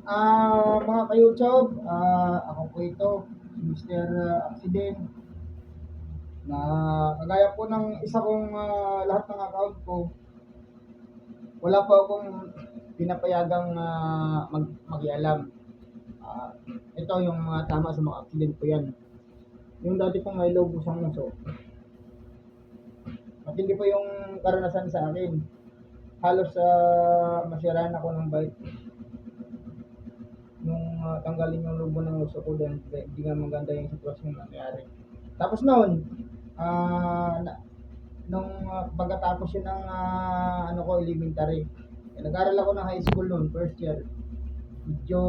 Mga ka-YouTube, ako po ito, si Mr. Accident, na kagaya po ng isa kong lahat ng account ko, wala po akong pinapayagang mag-ialam. Ah, Ito yung mga tama sa mga accident ko yan. Yung dati pong may lobo sa muso, matindi po yung karanasan sa akin. Halos masiraan ako ng bike nung tanggalin yung lobo ng uso ko dahil hindi nga maganda yung sitwasyon na nangyari. Tapos noon, nung pagkatapos yun ng ano ko, elementary, nag-aral ako ng high school noon, first year. Medyo,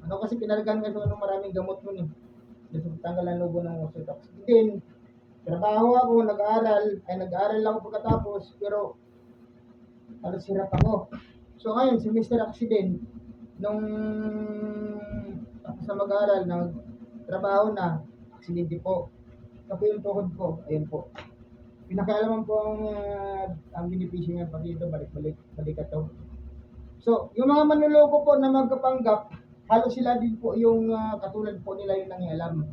ano kasi pinargan kasi ng maraming gamot noon eh. Kasi tanggal ang lobo ng uso. Tapos din, trabaho ako, nag-aaral ako pagkatapos, pero halos hirap ako. So ngayon, si Mr. Accident, nung tapos na mag-aaral, nagtrabaho na, aksidente po. Ito po yung tuhod ko, ayun po. Pinakaalaman po ang benepisyo niya pag ito, balik to. So, yung mga manluloko po na magkapanggap, halos sila din po yung katulad po nila yung nangialam.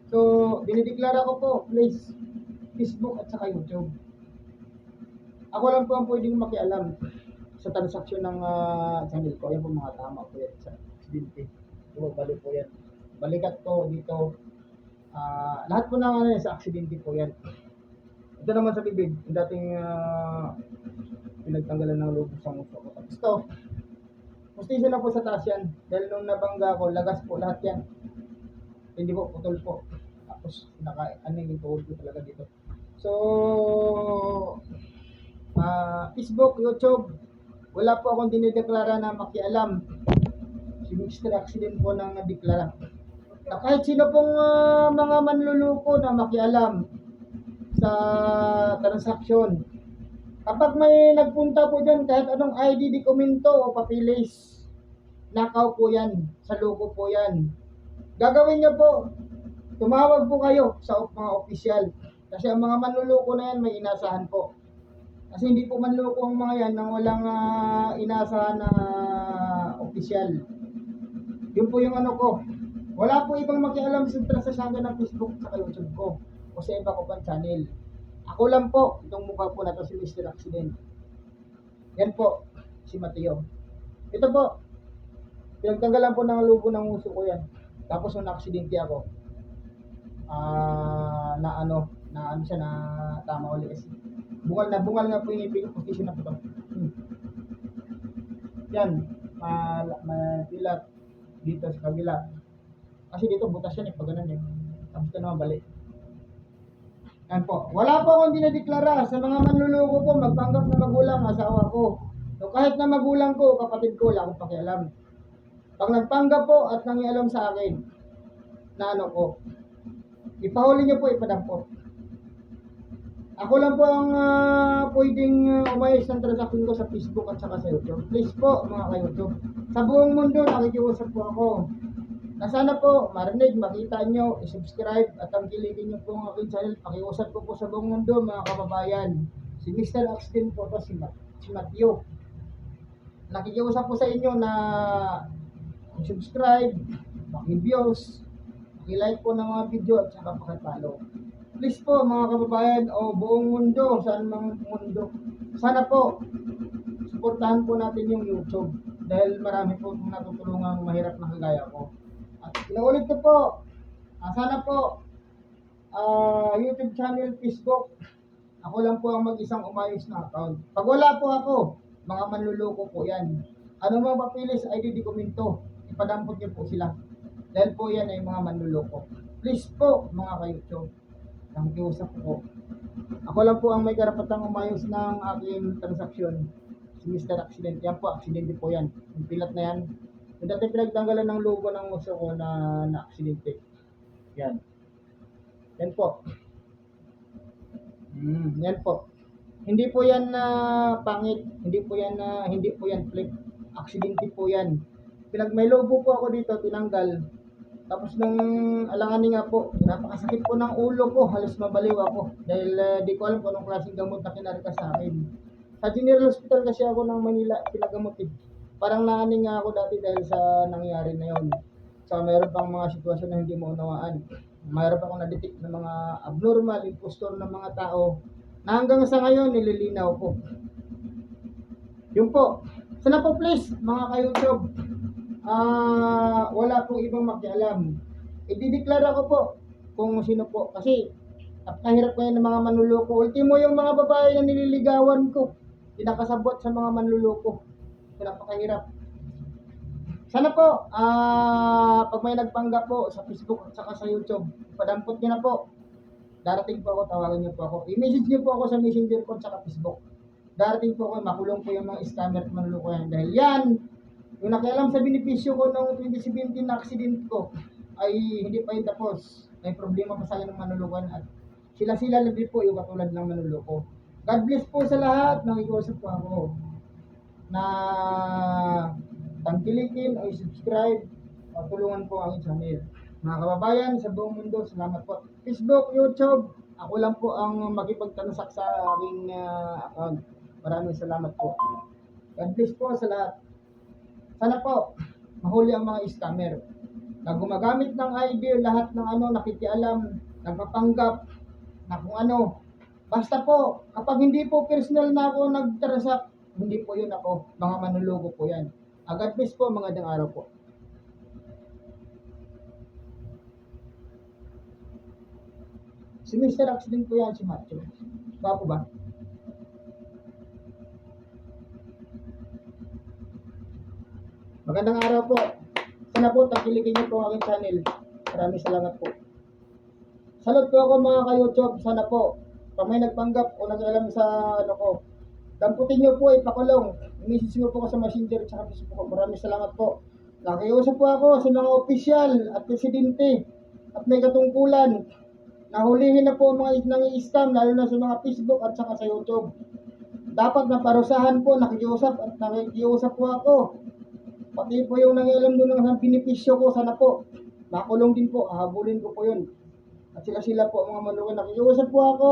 So, dinideklara ko po, please, Facebook at saka YouTube. Ako lang po ang pwedeng makialam sa transaksyon ng channel ko. Yan po mga tama po yan sa aksidente. So, balik po yan. Balikat po dito. Lahat po ng ano yan, sa aksidente po yan. Ito naman sa bibig, yung dating pinagtanggalan ng lobo sa muso ko. Tapos ito, postisyon na po sa taas yan. Dahil nung nabangga ko, lagas po lahat yan. Hindi po, putol po. Tapos, ano yung tuhod ko talaga dito. So, Facebook, YouTube, wala po akong dinideklara na makialam. Si Mr. Accident po nang nadeklara. Kahit sino pong mga manluluko na makialam sa transaksyon, kapag may nagpunta po dyan, kahit anong ID, dokumento o papilis, nakaw po yan, sa loko po yan. Gagawin nyo po, tumawag po kayo sa mga opisyal. Kasi ang mga manluloko na yan, may inasahan po. Kasi hindi po manloko ang mga yan nang walang inasahan na opisyal. Yun po yung ano ko. Wala po ibang makialam sa transaksyon ng Facebook sa YouTube ko o sa iba ko pang channel. Ako lang po, itong mukha po na to si Mr. Accident. Yan po, si Mateo. Ito po, pinagtanggalan po ng lubo ng uso ko yan. Tapos nung na-aksidente ako, na ano siya na tama ulit kasi. Bungal nga po yung ipin, position na po ito. Yan, pilat dito sa kabila. Kasi dito butas yan eh, pag ganun eh. Tapos ito naman balik. Yan po. Wala po akong dinedeklara sa mga manluloko po, magpanggap na magulang, asawa ko. So kahit na magulang ko, kapatid ko, wala akong pakialam. Pag nagpanggap po at nangialam sa akin, na ano ko, ipahuli niyo po, ipadampot. Ako lang po ang pwedeng umayos ng transaction ko sa Facebook at saka sa YouTube. Please po mga ka-YouTube. Sa buong mundo, nakikiusap po ako. Na sana po marinig, makita nyo, i-subscribe at tangkilikin nyo po ang aking channel. Pakiusap ko po sa buong mundo mga kababayan. Si Mr. Accident po to, si Matthew. Nakikiusap po sa inyo na subscribe, paki-views, paki-like po ng mga video at saka paki-follow. Please po mga kababayan o buong mundo, saan mang mundo. Sana po, suportahan po natin yung YouTube dahil marami po natutulungang mahirap na kagaya ko. At inuulit ko po, sana po, YouTube channel, Facebook, ako lang po ang mag-isang umayos na account. Pag wala po ako, mga manluloko po yan. Ano mga papilis, ID, dokumento, ipadampot niyo po sila. Dahil po yan ay mga manluloko. Please po, mga ka-YouTube, nakikiusap po. Ako lang po ang may karapatang umayos ng aking transaksyon. Si Mr. Accident, yan po, aksidente po yan. Yung pilat na yan, yung dati pinagtanggalan ng logo ng uso ko na aksidente. Yan. Yan po. Yan po. Hindi po yan na pangit, hindi po yan flip. Aksidente po yan. May logo po ako dito, tinanggal. Tapos nung alanganin nga po, napakasakit po ng ulo ko, halos mabaliw ako. Dahil di ko alam kung anong klaseng gamot na kinarika sa akin. Sa General Hospital kasi ako ng Manila, pinagamot eh. parang naaning nga ako dati dahil sa nangyari na yon. So, mayroon pang mga sitwasyon na hindi mo unawaan. Mayroon pa akong na-detect ng mga abnormal, impostor ng mga tao na hanggang sa ngayon nililinaw ko. Yun po. Sana po please, mga ka-YouTube, wala pong ibang makialam. Idideklara ko po kung sino po. Kasi, napakahirap ko yan ng mga manluloko. Ultimo yung mga babae na nililigawan ko. Pinakasabot sa mga manluloko. Napakahirap. Sana po, pag may nagpanggap po sa Facebook at saka sa YouTube, padampot niyo na po. Darating po ako, tawagan niyo po ako. I-message niyo po ako sa Messenger ko at saka Facebook. Darating po ako, makulong po yung mga scammer at manluloko yan. Dahil yan, yung nakialam sa benepisyo ko noong 2017 na accident ko, ay hindi pa yun tapos. May problema pa sa akin ng manluloko at sila lang din po yung katulad ng manluloko. God bless po sa lahat. Nakikiusap po ako na tangkilikin o subscribe o tulungan po ang channel. Mga kababayan sa buong mundo, salamat po. Facebook, YouTube, ako lang po ang makipagtansak sa aking account. Maraming salamat po. God bless po sa lahat. Sana po, mahuli ang mga scammer na gumagamit ng ID, lahat ng nakikialam, nagpapanggap, na kung ano. Basta po, kapag hindi po personal na ako nagtransact, hindi po yun ako. Mga manluloko po yan. God bless po, magandang araw po. Si Mr. Accident po yan, si Macho. Bago ba? Magandang araw po. Sana po, tagkilikin niyo po ang aking channel. Maraming salamat po. Salud po ako mga ka-YouTube. Sana po, pag may nagpanggap o nag-alam sa ko, damputin niyo po, ipakulong. I-message niyo po ako sa Messenger at sa Facebook. Maraming salamat po. Nakiusap po ako sa mga opisyal at presidente at may katungkulan. Nahulihin na po ang mga nang-i-scam, lalo na sa mga Facebook at saka sa YouTube. Dapat na parusahan po, nakikiusap po ako. Pati po yung nangialam doon ng benepisyo ko, sana po, makulong din po, hahabulin ko po yun. At sila po, mga manluloko, nakikiusap po ako.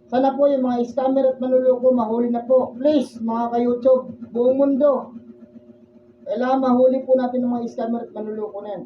Sana po yung mga scammer at manluloko, mahuli na po. Please, mga ka-YouTube, buong mundo, kailangan mahuli po natin ng mga scammer at manluloko na yan.